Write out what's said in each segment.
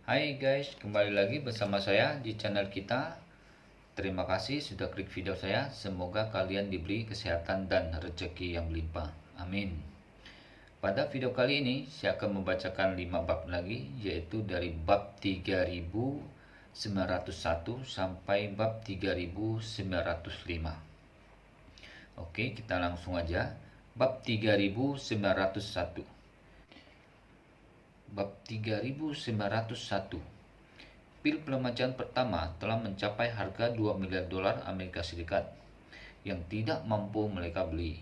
Hai guys, kembali lagi bersama saya di channel kita. Terima kasih sudah klik video saya. Semoga kalian diberi kesehatan dan rezeki yang melimpah. Amin. Pada video kali ini saya akan membacakan 5 bab lagi, yaitu dari bab 3901 sampai bab 3905. Oke, kita langsung aja. Bab 3901. Bab 3901. Pil peremajaan pertama telah mencapai harga 2 miliar dolar Amerika Serikat yang tidak mampu mereka beli.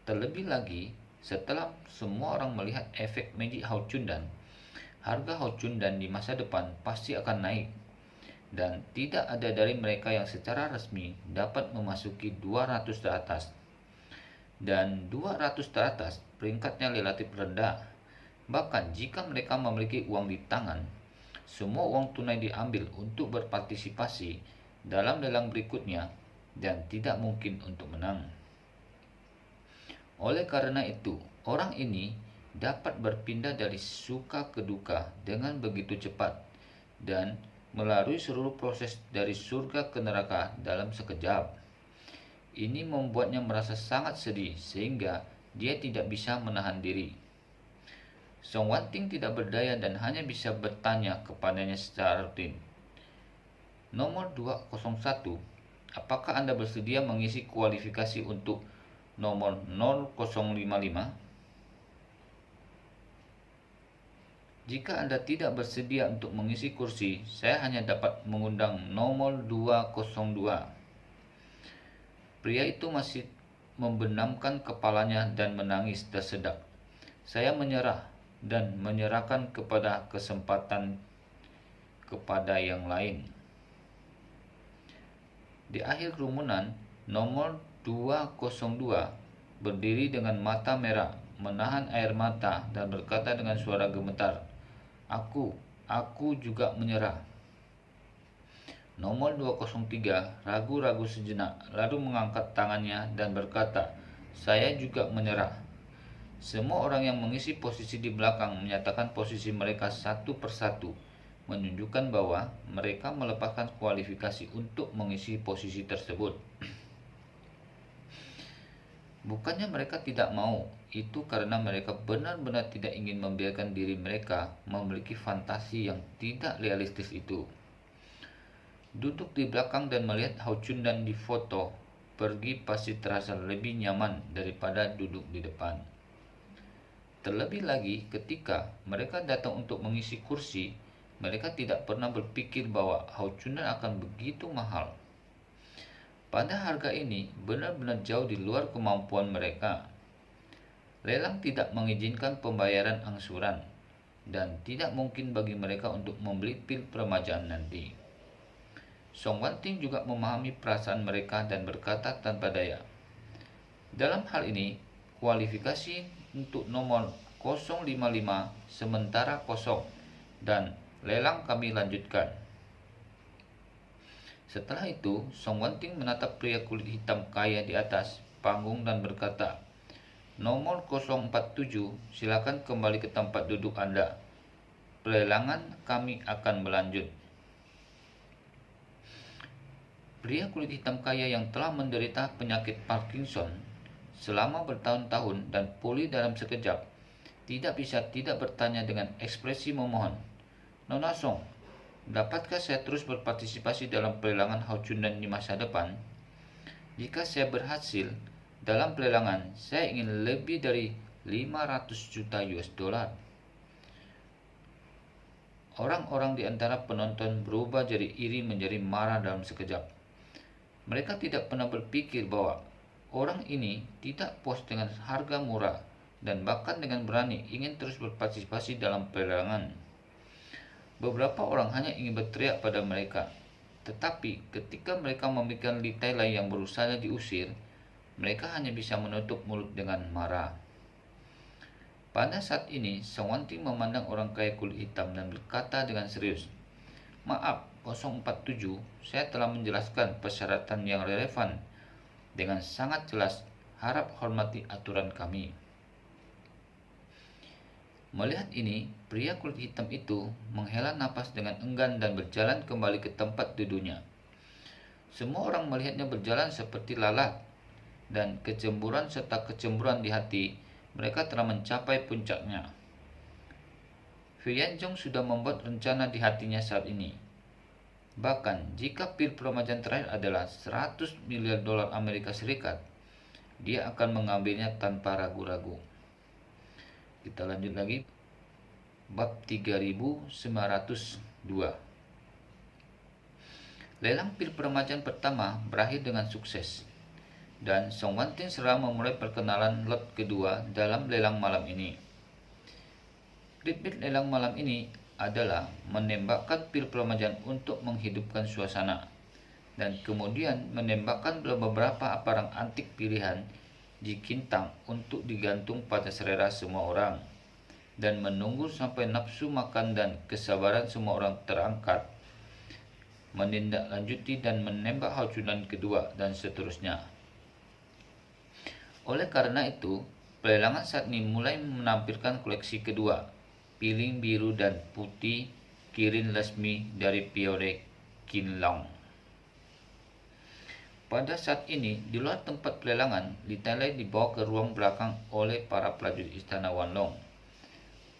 Terlebih lagi, setelah semua orang melihat efek magic Hao Chundan, harga Hao Chundan di masa depan pasti akan naik. Dan tidak ada dari mereka yang secara resmi dapat memasuki 200 ke atas. Dan 200 ke atas peringkatnya relatif rendah. Bahkan jika mereka memiliki uang di tangan, semua uang tunai diambil untuk berpartisipasi dalam lelang berikutnya dan tidak mungkin untuk menang. Oleh karena itu, orang ini dapat berpindah dari suka ke duka dengan begitu cepat dan melalui seluruh proses dari surga ke neraka dalam sekejap. Ini membuatnya merasa sangat sedih sehingga dia tidak bisa menahan diri. Song Wanting tidak berdaya dan hanya bisa bertanya kepadanya secara rutin. Nomor 201, apakah Anda bersedia mengisi kualifikasi untuk nomor 0055? Jika Anda tidak bersedia untuk mengisi kursi, saya hanya dapat mengundang nomor 202. Pria itu masih membenamkan kepalanya dan menangis tersedak. Saya menyerah dan menyerahkan kepada kesempatan kepada yang lain. Di akhir kerumunan, nomor 202 berdiri dengan mata merah, menahan air mata dan berkata dengan suara gemetar, Aku juga menyerah." Nomor 203 ragu-ragu sejenak, lalu mengangkat tangannya dan berkata, "Saya juga menyerah." Semua orang yang mengisi posisi di belakang menyatakan posisi mereka satu persatu, menunjukkan bahwa mereka melepaskan kualifikasi untuk mengisi posisi tersebut. Bukannya mereka tidak mau, itu karena mereka benar-benar tidak ingin membiarkan diri mereka memiliki fantasi yang tidak realistis itu. Duduk di belakang dan melihat Hao Chundan di foto pergi pasti terasa lebih nyaman daripada duduk di depan. Terlebih lagi ketika mereka datang untuk mengisi kursi, mereka tidak pernah berpikir bahwa Hao Chundan akan begitu mahal. Pada harga ini benar-benar jauh di luar kemampuan mereka. Lelang tidak mengizinkan pembayaran angsuran dan tidak mungkin bagi mereka untuk membeli pil peremajaan nanti. Song Wanting juga memahami perasaan mereka dan berkata tanpa daya, "Dalam hal ini, kualifikasi untuk nomor 055 sementara kosong dan lelang kami lanjutkan." Setelah itu, Song Wanting menatap pria kulit hitam kaya di atas panggung dan berkata, "Nomor 047, silakan kembali ke tempat duduk Anda. Pelelangan kami akan berlanjut." Pria kulit hitam kaya yang telah menderita penyakit Parkinson selama bertahun-tahun dan pulih dalam sekejap, tidak bisa tidak bertanya dengan ekspresi memohon, "Nona Song, dapatkah saya terus berpartisipasi dalam pelelangan Hao Chundan di masa depan? Jika saya berhasil dalam pelelangan, saya ingin lebih dari 500 juta US dollar." Orang-orang di antara penonton berubah dari iri menjadi marah dalam sekejap. Mereka tidak pernah berpikir bahwa orang ini tidak puas dengan harga murah dan bahkan dengan berani ingin terus berpartisipasi dalam pelelangan. Beberapa orang hanya ingin berteriak pada mereka, tetapi ketika mereka memikirkan litai lain yang berusaha diusir, mereka hanya bisa menutup mulut dengan marah. Pada saat ini, Song Wanting memandang orang kaya kulit hitam dan berkata dengan serius, "Maaf, 047, saya telah menjelaskan persyaratan yang relevan dengan sangat jelas. Harap hormati aturan kami." Melihat ini, pria kulit hitam itu menghela napas dengan enggan dan berjalan kembali ke tempat duduknya. Semua orang melihatnya berjalan seperti lalat, dan kecemburuan serta kecemburuan di hati mereka telah mencapai puncaknya. Vianjong sudah membuat rencana di hatinya saat ini. Bahkan jika pil peremajaan terakhir adalah 100 miliar dolar Amerika Serikat, dia akan mengambilnya tanpa ragu-ragu. Kita lanjut lagi. Bab 3902. Lelang pil peremajaan pertama berakhir dengan sukses, dan Song Wantin segera memulai perkenalan lot kedua dalam lelang malam ini. Ritme lelang malam ini adalah menembakkan pil peremajaan untuk menghidupkan suasana, dan kemudian menembakkan beberapa barang antik pilihan di Kintang untuk digantung pada selera semua orang, dan menunggu sampai nafsu makan dan kesabaran semua orang terangkat, menindaklanjuti dan menembak haucunan kedua, dan seterusnya. Oleh karena itu, pelelangan saat ini mulai menampilkan koleksi kedua, piring biru dan putih Kirin Lasmi dari Piore Kinlong. Pada saat ini, di luar tempat pelelangan, Li Tailai dibawa ke ruang belakang oleh para prajurit istana Wanlong.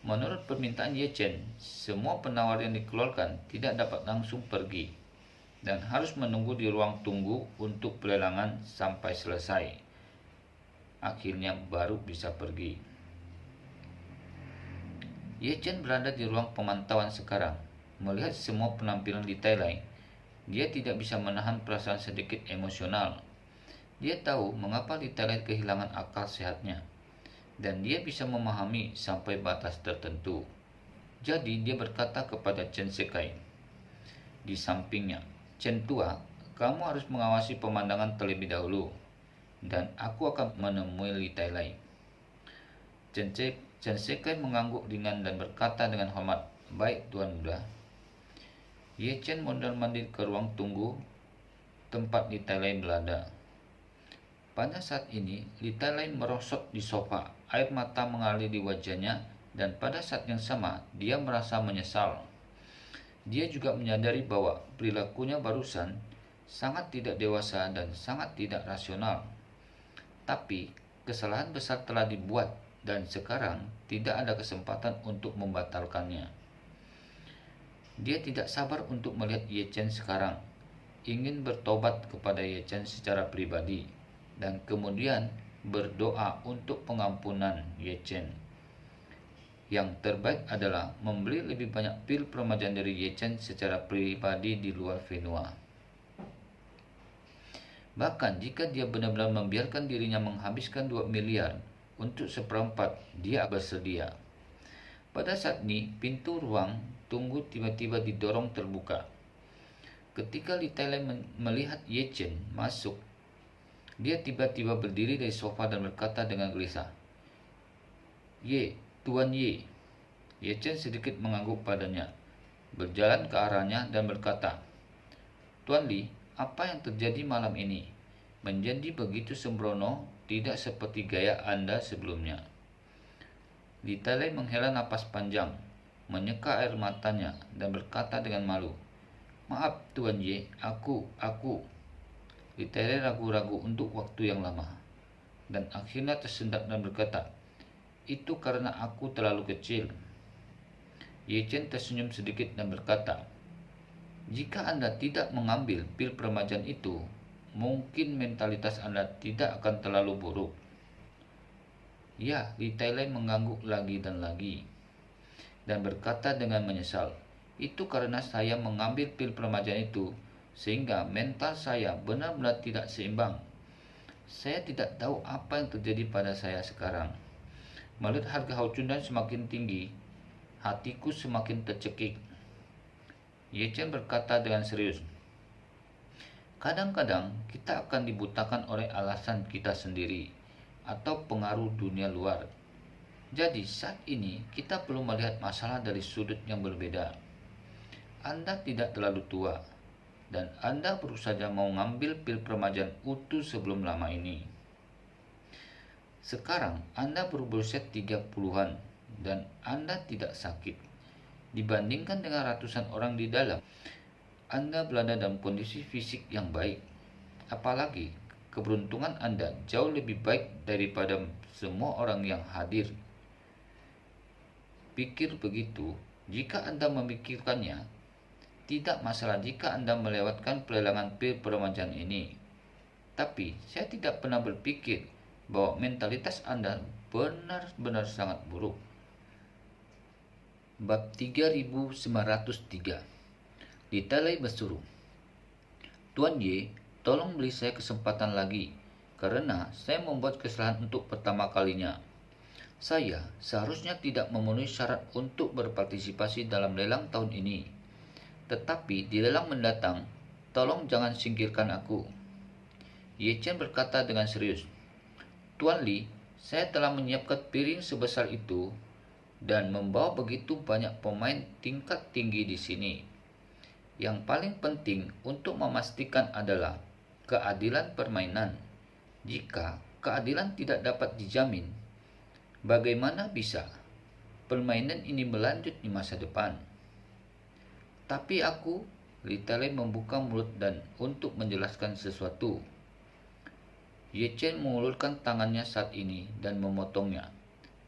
Menurut permintaan Ye Chen, semua penawar yang dikeluarkan tidak dapat langsung pergi dan harus menunggu di ruang tunggu untuk pelelangan sampai selesai. Akhirnya baru bisa pergi. Ye Chen berada di ruang pemantauan sekarang. Melihat semua penampilan Li Tailai, dia tidak bisa menahan perasaan sedikit emosional. Dia tahu mengapa Li Tailai kehilangan akal sehatnya, dan dia bisa memahami sampai batas tertentu. Jadi dia berkata kepada Chen Sekai di sampingnya, "Chen tua, kamu harus mengawasi pemandangan terlebih dahulu, dan aku akan menemui Li Tailai." Chen Sekai mengangguk ringan dan berkata dengan hormat, "Baik, Tuan Muda." Ye Chen mondar-mandir ke ruang tunggu tempat Li Tailai berada. Pada saat ini, Li Tailai merosot di sofa, air mata mengalir di wajahnya, dan pada saat yang sama, dia merasa menyesal. Dia juga menyadari bahwa perilakunya barusan sangat tidak dewasa dan sangat tidak rasional. Tapi, kesalahan besar telah dibuat, dan sekarang tidak ada kesempatan untuk membatalkannya. Dia tidak sabar untuk melihat Ye Chen sekarang, ingin bertobat kepada Ye Chen secara pribadi, dan kemudian berdoa untuk pengampunan Ye Chen. Yang terbaik adalah membeli lebih banyak pil peremajaan dari Ye Chen secara pribadi di luar Venua. Bahkan jika dia benar-benar membiarkan dirinya menghabiskan 2 miliar untuk seperempat, dia bersedia. Pada saat ini, pintu ruang tunggu tiba-tiba didorong terbuka. Ketika Li Tailai melihat Ye Chen masuk, dia tiba-tiba berdiri dari sofa dan berkata dengan gelisah, Tuan Ye." Ye Chen sedikit mengangguk padanya, berjalan ke arahnya dan berkata, "Tuan Li, apa yang terjadi malam ini? Menjadi begitu sembrono, tidak seperti gaya Anda sebelumnya." Li Tailai menghela napas panjang, menyeka air matanya, dan berkata dengan malu, "Maaf, Tuan Ye, aku." Li Tailai ragu-ragu untuk waktu yang lama, dan akhirnya tersendat dan berkata, "Itu karena aku terlalu kecil." Ye Chen tersenyum sedikit dan berkata, "Jika Anda tidak mengambil pil peremajaan itu, mungkin mentalitas Anda tidak akan terlalu buruk." Ya, Li Tailai mengangguk lagi dan lagi, dan berkata dengan menyesal, "Itu karena saya mengambil pil peremajaan itu, sehingga mental saya benar-benar tidak seimbang. Saya tidak tahu apa yang terjadi pada saya sekarang. Melihat harga haucunan semakin tinggi, hatiku semakin tercekik." Ye Chen berkata dengan serius, "Kadang-kadang kita akan dibutakan oleh alasan kita sendiri atau pengaruh dunia luar. Jadi saat ini kita perlu melihat masalah dari sudut yang berbeda. Anda tidak terlalu tua, dan Anda baru saja mau ngambil pil peremajaan utuh sebelum lama ini. Sekarang Anda baru berusia 30-an, dan Anda tidak sakit. Dibandingkan dengan ratusan orang di dalam, Anda berada dalam kondisi fisik yang baik. Apalagi keberuntungan Anda jauh lebih baik daripada semua orang yang hadir. Pikir begitu, jika Anda memikirkannya, tidak masalah jika Anda melewatkan pelelangan pil peremajaan ini. Tapi saya tidak pernah berpikir bahwa mentalitas Anda benar-benar sangat buruk. Bab 3903. Litalai berseru, "Tuan Y, tolong beri saya kesempatan lagi, karena saya membuat kesalahan untuk pertama kalinya. Saya seharusnya tidak memenuhi syarat untuk berpartisipasi dalam lelang tahun ini. Tetapi di lelang mendatang, tolong jangan singkirkan aku." Ye Chen berkata dengan serius, "Tuan Li, saya telah menyiapkan piring sebesar itu dan membawa begitu banyak pemain tingkat tinggi di sini. Yang paling penting untuk memastikan adalah keadilan permainan. Jika keadilan tidak dapat dijamin, bagaimana bisa permainan ini berlanjut di masa depan?" "Tapi aku," Li Talai membuka mulut dan untuk menjelaskan sesuatu. Ye Chen mengulurkan tangannya saat ini dan memotongnya.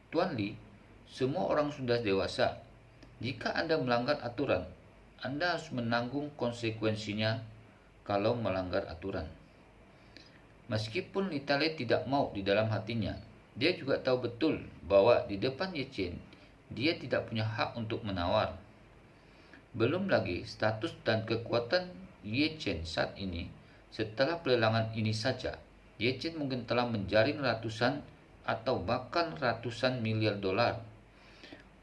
"Tuan Li, semua orang sudah dewasa. Jika Anda melanggar aturan, Anda harus menanggung konsekuensinya kalau melanggar aturan." Meskipun Li Talai tidak mau di dalam hatinya, dia juga tahu betul bahwa di depan Ye Chen, dia tidak punya hak untuk menawar. Belum lagi status dan kekuatan Ye Chen saat ini. Setelah pelelangan ini saja, Ye Chen mungkin telah menjaring ratusan atau bahkan ratusan miliar dolar,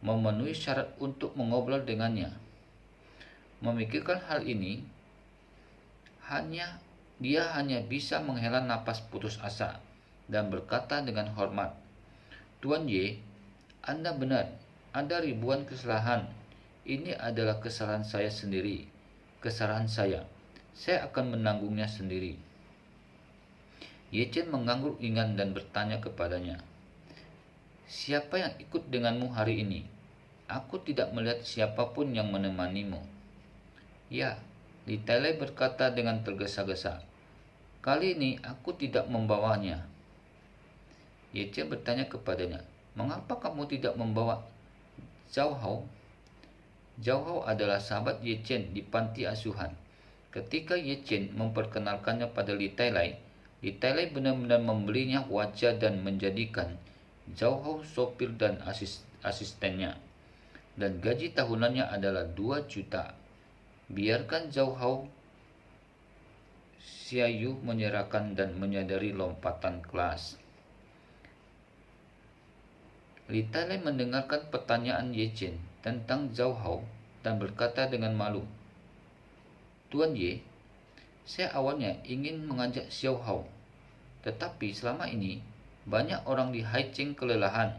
memenuhi syarat untuk mengobrol dengannya. Memikirkan hal ini, dia hanya bisa menghela napas putus asa dan berkata dengan hormat, "Tuan Y, Anda benar, ada ribuan kesalahan. Ini adalah kesalahan saya sendiri. Kesalahan saya. Saya akan menanggungnya sendiri." Ye Chen mengangguk ringan dan bertanya kepadanya, "Siapa yang ikut denganmu hari ini? Aku tidak melihat siapapun yang menemanimu." "Ya," Li Talai berkata dengan tergesa-gesa, "kali ini aku tidak membawanya." Ye Chen bertanya kepadanya, "Mengapa kamu tidak membawa Zhao Hao?" Zhao Hao adalah sahabat Ye Chen di panti asuhan. Ketika Ye Chen memperkenalkannya pada Li Talai benar-benar membelinya wajah dan menjadikan Zhao Hao sopir dan asistennya. Dan gaji tahunannya adalah 2 juta. Biarkan Zhao Hao Xiaoyu menyerahkan dan menyadari lompatan kelas. Li Talai mendengarkan pertanyaan Ye Chen tentang Zhao Hao dan berkata dengan malu, "Tuan Ye, saya awalnya ingin mengajak Xiao Hao, tetapi selama ini banyak orang di Haicheng kelelahan.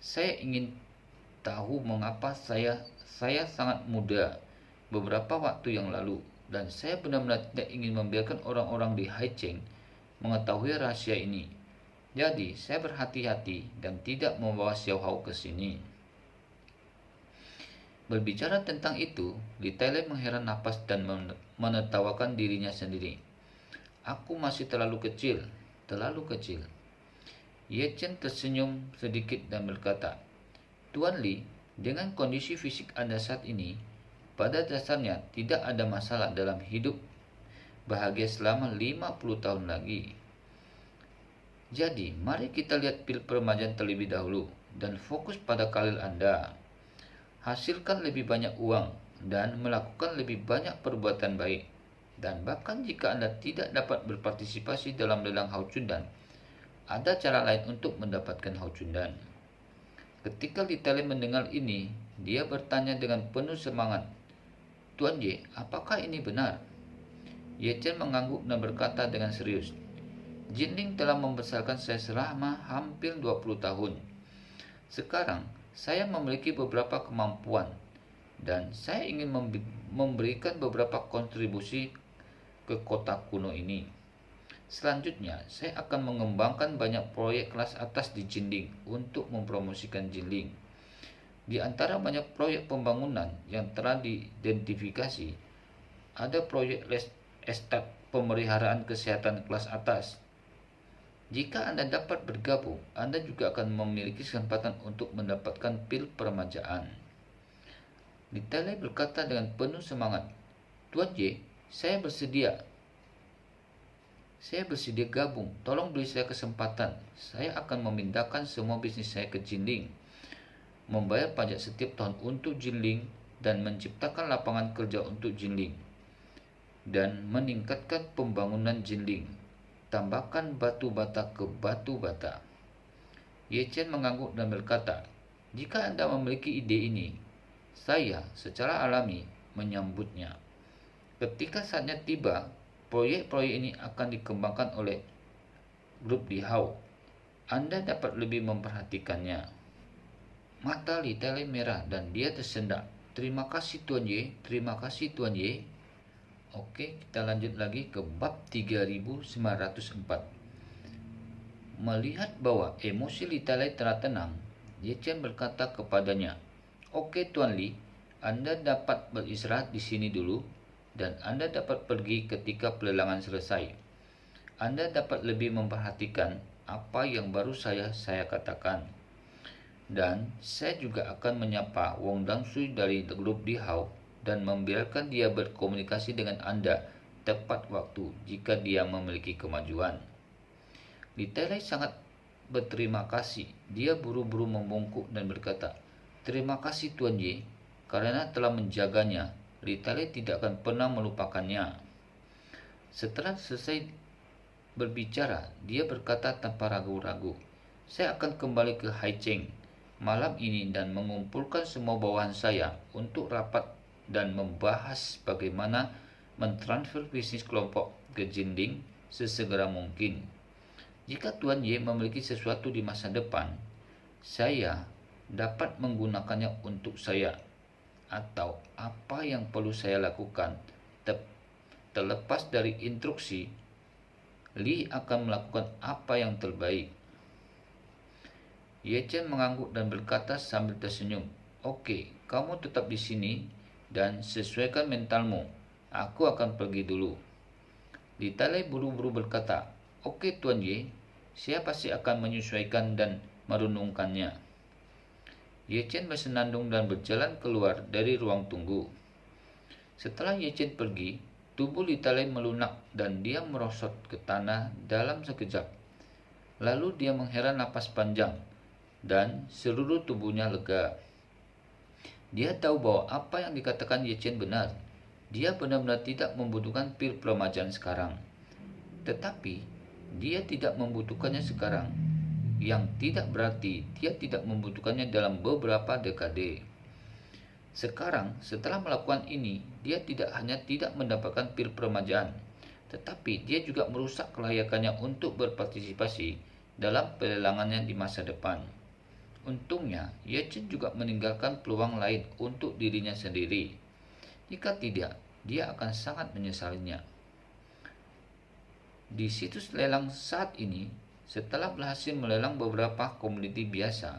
Saya ingin tahu mengapa saya sangat muda beberapa waktu yang lalu, dan saya benar-benar tidak ingin membiarkan orang-orang di Haicheng mengetahui rahasia ini. Jadi saya berhati-hati dan tidak membawa Xiao Hao ke sini." Berbicara tentang itu, Li Talai menghela napas dan menertawakan dirinya sendiri. "Aku masih terlalu kecil, terlalu kecil." Ye Chen tersenyum sedikit dan berkata, "Tuan Li, dengan kondisi fisik Anda saat ini, pada dasarnya tidak ada masalah dalam hidup bahagia selama 50 tahun lagi. Jadi, mari kita lihat pil peremajaan terlebih dahulu dan fokus pada karir Anda. Hasilkan lebih banyak uang dan melakukan lebih banyak perbuatan baik. Dan bahkan jika Anda tidak dapat berpartisipasi dalam lelang Hao Chundan, ada cara lain untuk mendapatkan Hao Chundan." Ketika Li Talai mendengar ini, dia bertanya dengan penuh semangat, "Tuan Y, apakah ini benar?" Ye Chen mengangguk dan berkata dengan serius, "Jinling telah membesarkan saya selama hampir 20 tahun. Sekarang, saya memiliki beberapa kemampuan dan saya ingin memberikan beberapa kontribusi ke kota kuno ini. Selanjutnya, saya akan mengembangkan banyak proyek kelas atas di Jinling untuk mempromosikan Jinling. Di antara banyak proyek pembangunan yang telah diidentifikasi, ada proyek estate pemeliharaan kesehatan kelas atas. Jika Anda dapat bergabung, Anda juga akan memiliki kesempatan untuk mendapatkan pil peremajaan. Nitale berkata dengan penuh semangat, "Tuan J, saya bersedia. Saya bersedia gabung. Tolong beri saya kesempatan. Saya akan memindahkan semua bisnis saya ke Jinling, membayar pajak setiap tahun untuk Jinling, dan menciptakan lapangan kerja untuk Jinling, dan meningkatkan pembangunan Jinling. Tambahkan batu bata ke batu bata." Ye Chen mengangguk dan berkata, "Jika Anda memiliki ide ini, saya secara alami menyambutnya. Ketika saatnya tiba, proyek-proyek ini akan dikembangkan oleh grup Di Hao. Anda dapat lebih memperhatikannya." Mata Li Tele merah dan dia tersendak. "Terima kasih Tuan Ye, terima kasih Tuan Ye." Oke, kita lanjut lagi ke bab 3904. Melihat bahwa emosi Li Tele telah tenang, Ye Chen berkata kepadanya, "Oke Tuan Li, Anda dapat beristirahat di sini dulu, dan Anda dapat pergi ketika pelelangan selesai. Anda dapat lebih memperhatikan apa yang baru saya katakan. Dan saya juga akan menyapa Wong Dangshui dari grup Di Hao dan membiarkan dia berkomunikasi dengan Anda tepat waktu jika dia memiliki kemajuan." Li Tele sangat berterima kasih. Dia buru-buru membungkuk dan berkata, "Terima kasih Tuan Ye, karena telah menjaganya. Li Tele tidak akan pernah melupakannya." Setelah selesai berbicara, dia berkata tanpa ragu-ragu, "Saya akan kembali ke Haicheng malam ini dan mengumpulkan semua bawahan saya untuk rapat dan membahas bagaimana mentransfer bisnis kelompok ke Jinling sesegera mungkin. Jika Tuan Ye memiliki sesuatu di masa depan, saya dapat menggunakannya untuk saya, atau apa yang perlu saya lakukan. Terlepas dari instruksi, Li akan melakukan apa yang terbaik." Ye Chen mengangguk dan berkata sambil tersenyum, "Oke, kamu tetap di sini dan sesuaikan mentalmu. Aku akan pergi dulu." Li Tele buru-buru berkata, "Oke Tuan Ye, saya pasti akan menyesuaikan dan merenungkannya." Ye Chen bersenandung dan berjalan keluar dari ruang tunggu. Setelah Ye Chen pergi, tubuh Li Tele melunak dan dia merosot ke tanah dalam sekejap. Lalu dia menghela napas panjang dan seluruh tubuhnya lega. Dia tahu bahwa apa yang dikatakan Ye Chen benar. Dia benar-benar tidak membutuhkan pil peremajaan sekarang. Tetapi dia tidak membutuhkannya sekarang, yang tidak berarti dia tidak membutuhkannya dalam beberapa dekade. Sekarang, setelah melakukan ini, dia tidak hanya tidak mendapatkan pil peremajaan, tetapi dia juga merusak kelayakannya untuk berpartisipasi dalam pelelangannya di masa depan. Untungnya, Ye Chen juga meninggalkan peluang lain untuk dirinya sendiri. Jika tidak, dia akan sangat menyesalinya. Di situs lelang saat ini, setelah berhasil melelang beberapa komoditi biasa,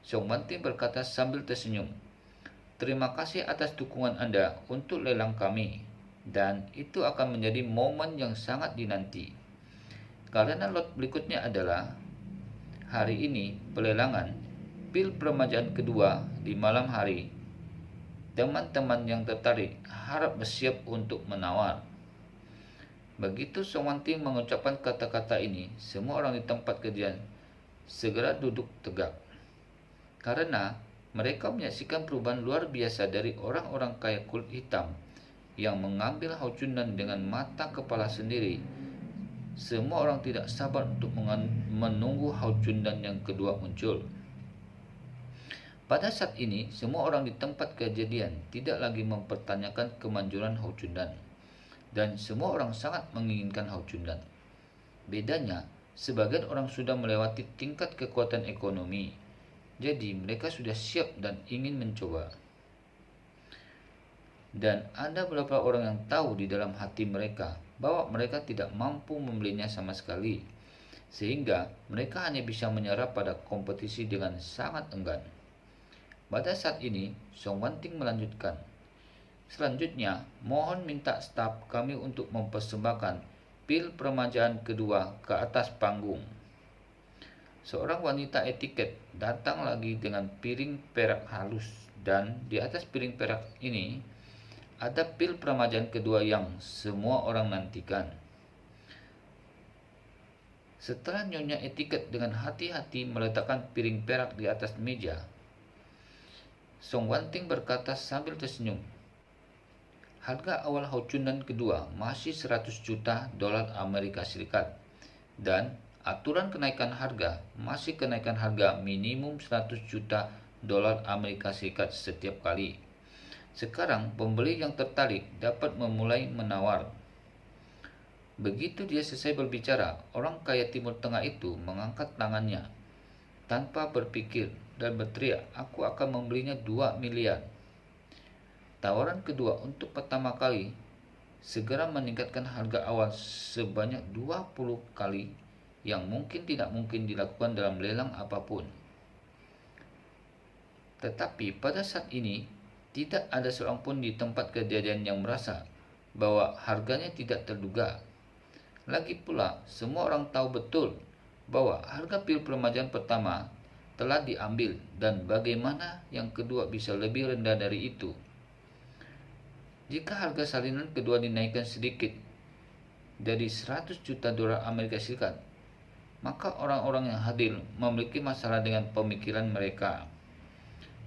Song Wanting berkata sambil tersenyum, "Terima kasih atas dukungan Anda untuk lelang kami, dan itu akan menjadi momen yang sangat dinanti. Karena lot berikutnya adalah hari ini pelelangan pil peremajaan kedua di malam hari. Teman-teman yang tertarik harap bersiap untuk menawar." Begitu Song Wanting mengucapkan kata-kata ini, semua orang di tempat kejadian segera duduk tegak, karena mereka menyaksikan perubahan luar biasa dari orang-orang kaya kulit hitam yang mengambil Hao Chundan dengan mata kepala sendiri. Semua orang tidak sabar untuk menunggu Hao Chundan yang kedua muncul. Pada saat ini, semua orang di tempat kejadian tidak lagi mempertanyakan kemanjuran Hao Chundan, dan semua orang sangat menginginkan Hao Chundan. Bedanya, sebagian orang sudah melewati tingkat kekuatan ekonomi, jadi mereka sudah siap dan ingin mencoba. Dan ada beberapa orang yang tahu di dalam hati mereka bahwa mereka tidak mampu membelinya sama sekali, sehingga mereka hanya bisa menyerah pada kompetisi dengan sangat enggan. Pada saat ini, Song Wanting melanjutkan, "Selanjutnya, mohon minta staf kami untuk mempersembahkan pil peremajaan kedua ke atas panggung." Seorang wanita etiket datang lagi dengan piring perak halus, dan di atas piring perak ini ada pil peremajaan kedua yang semua orang nantikan. Setelah nyonya etiket dengan hati-hati meletakkan piring perak di atas meja, Song Wanting berkata sambil tersenyum, "Harga awal Houchunan kedua masih 100 juta dolar Amerika Serikat, dan aturan kenaikan harga masih kenaikan harga minimum 100 juta dolar Amerika Serikat setiap kali. Sekarang pembeli yang tertarik dapat memulai menawar." Begitu dia selesai berbicara, orang kaya Timur Tengah itu mengangkat tangannya tanpa berpikir dan berteriak, "Aku akan membelinya 2 miliar." Tawaran kedua untuk pertama kali segera meningkatkan harga awal sebanyak 20 kali, yang tidak mungkin dilakukan dalam lelang apapun. Tetapi pada saat ini, tidak ada seorang pun di tempat kejadian yang merasa bahwa harganya tidak terduga. Lagi pula, semua orang tahu betul bahwa harga pil peremajaan pertama telah diambil, dan bagaimana yang kedua bisa lebih rendah dari itu. Jika harga salinan kedua dinaikkan sedikit dari 100 juta dolar Amerika Serikat, maka orang-orang yang hadir memiliki masalah dengan pemikiran mereka.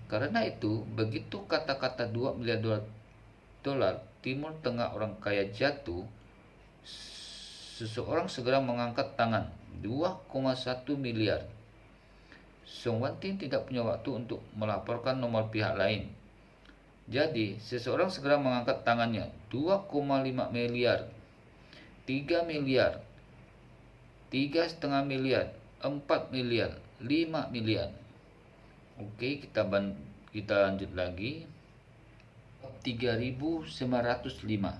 Karena itu, begitu kata-kata 2 miliar dolar Timur Tengah orang kaya jatuh, seseorang segera mengangkat tangan. 2,1 miliar. Song Wanting tidak punya waktu untuk melaporkan nomor pihak lain. Jadi, seseorang segera mengangkat tangannya. 2,5 miliar. 3 miliar. 3,5 miliar. 4 miliar. 5 miliar. Oke, kita lanjut lagi. 3.905.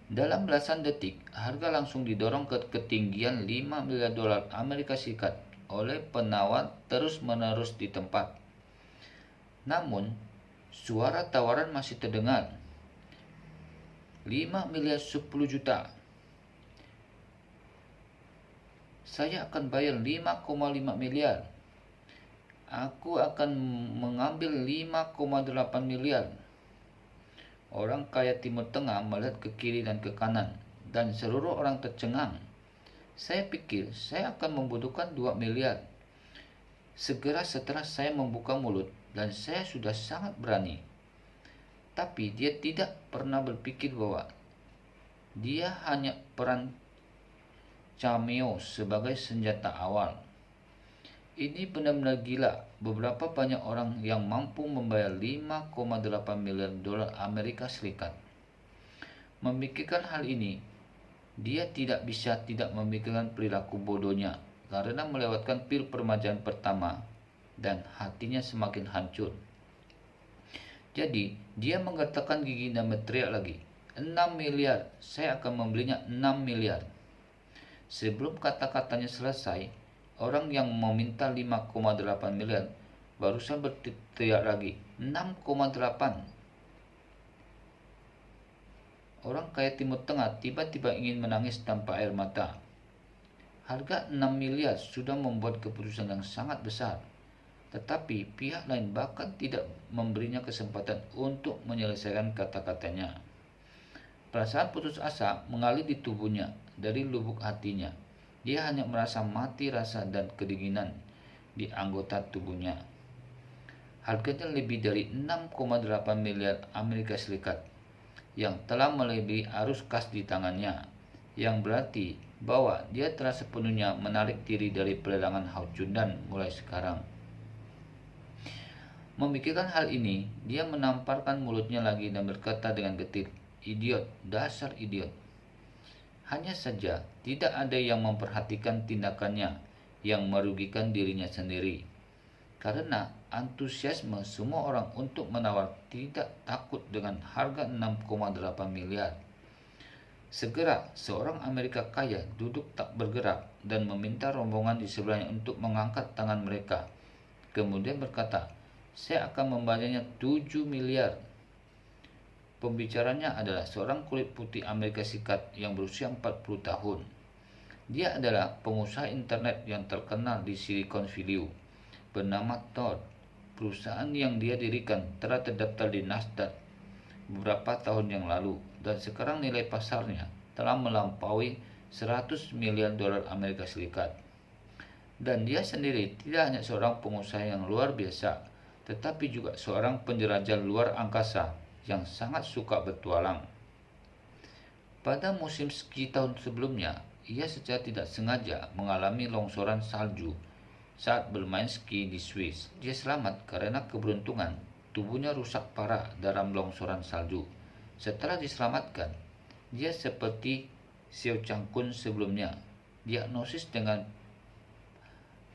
Dalam belasan detik, harga langsung didorong ke ketinggian 5 miliar dolar Amerika Serikat oleh penawar terus-menerus di tempat. Namun, suara tawaran masih terdengar. 5 miliar 10 juta. Saya akan bayar 5,5 miliar. Aku akan mengambil 5,8 miliar. Orang kaya Timur Tengah melihat ke kiri dan ke kanan, dan seluruh orang tercengang. Saya pikir saya akan membutuhkan 2 miliar. Segera setelah saya membuka mulut, dan saya sudah sangat berani. Tapi dia tidak pernah berpikir bahwa dia hanya peran cameo sebagai senjata awal. Ini benar-benar gila. Beberapa banyak orang yang mampu membayar 5,8 miliar dolar Amerika Serikat. Memikirkan hal ini, dia tidak bisa tidak memikirkan perilaku bodohnya karena melewatkan pil peremajaan pertama, dan hatinya semakin hancur. Jadi, dia menggertakkan gigi dan berteriak lagi, 6 miliar, saya akan membelinya 6 miliar. Sebelum kata-katanya selesai, orang yang meminta 5,8 miliar barusan berteriak lagi, 6,8. Orang kaya Timur Tengah tiba-tiba ingin menangis tanpa air mata. Harga 6 miliar sudah membuat keputusan yang sangat besar, tetapi pihak lain bahkan tidak memberinya kesempatan untuk menyelesaikan kata-katanya. Perasaan putus asa mengalir di tubuhnya dari lubuk hatinya. Dia hanya merasa mati rasa dan kedinginan di anggota tubuhnya. Harganya lebih dari 6,8 miliar Amerika Serikat yang telah melebihi arus kas di tangannya, yang berarti bahwa dia telah sepenuhnya menarik diri dari pelelangan Houchunan mulai sekarang. Memikirkan hal ini, dia menamparkan mulutnya lagi dan berkata dengan getir, "Idiot, dasar idiot." Hanya saja, tidak ada yang memperhatikan tindakannya yang merugikan dirinya sendiri. Karena antusiasme semua orang untuk menawar tidak takut dengan harga 6,8 miliar. Segera, seorang Amerika kaya duduk tak bergerak dan meminta rombongan di sebelahnya untuk mengangkat tangan mereka. Kemudian berkata, Saya akan membayarnya 7 miliar. Pembicaranya adalah seorang kulit putih Amerika Serikat yang berusia 40 tahun. Dia adalah pengusaha internet yang terkenal di Silicon Valley bernama Todd. Perusahaan yang dia dirikan telah terdaftar di Nasdaq beberapa tahun yang lalu dan sekarang nilai pasarnya telah melampaui 100 miliar dolar Amerika Serikat. Dan dia sendiri tidak hanya seorang pengusaha yang luar biasa, tetapi juga seorang penjelajah luar angkasa yang sangat suka bertualang. Pada musim ski tahun sebelumnya, ia secara tidak sengaja mengalami longsoran salju saat bermain ski di Swiss. Dia selamat karena keberuntungan, tubuhnya rusak parah dalam longsoran salju. Setelah diselamatkan, dia seperti Xiao Changkun sebelumnya, diagnosis dengan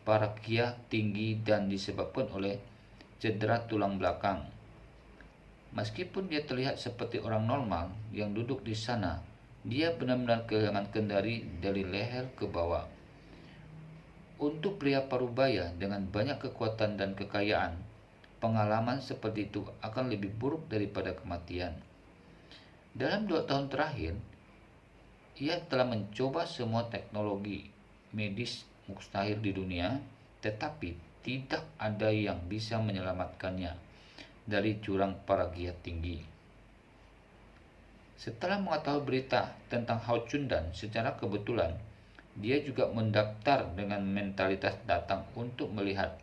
parakia tinggi dan disebabkan oleh cedera tulang belakang. Meskipun dia terlihat seperti orang normal yang duduk di sana, dia benar-benar kehilangan kendali dari leher ke bawah. Untuk pria parubaya dengan banyak kekuatan dan kekayaan, pengalaman seperti itu akan lebih buruk daripada kematian. Dalam 2 tahun terakhir, ia telah mencoba semua teknologi medis mustahil di dunia, tetapi tidak ada yang bisa menyelamatkannya dari jurang paragia tinggi. Setelah mengetahui berita tentang Hao Chundan secara kebetulan, dia juga mendaftar dengan mentalitas datang untuk melihat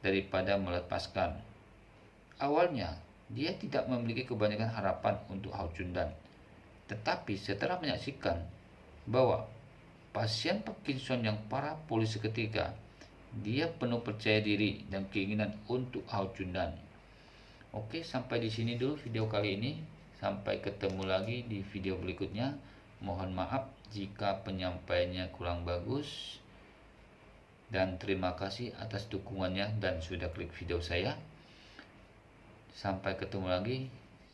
daripada melepaskan. Awalnya, dia tidak memiliki kebanyakan harapan untuk Hao Chundan, tetapi setelah menyaksikan bahwa pasien Parkinson yang parah pulih seketika, dia penuh percaya diri dan keinginan untuk Hao Chundan. Oke, sampai di sini dulu video kali ini. Sampai ketemu lagi di video berikutnya. Mohon maaf jika penyampaiannya kurang bagus. Dan terima kasih atas dukungannya dan sudah klik video saya. Sampai ketemu lagi.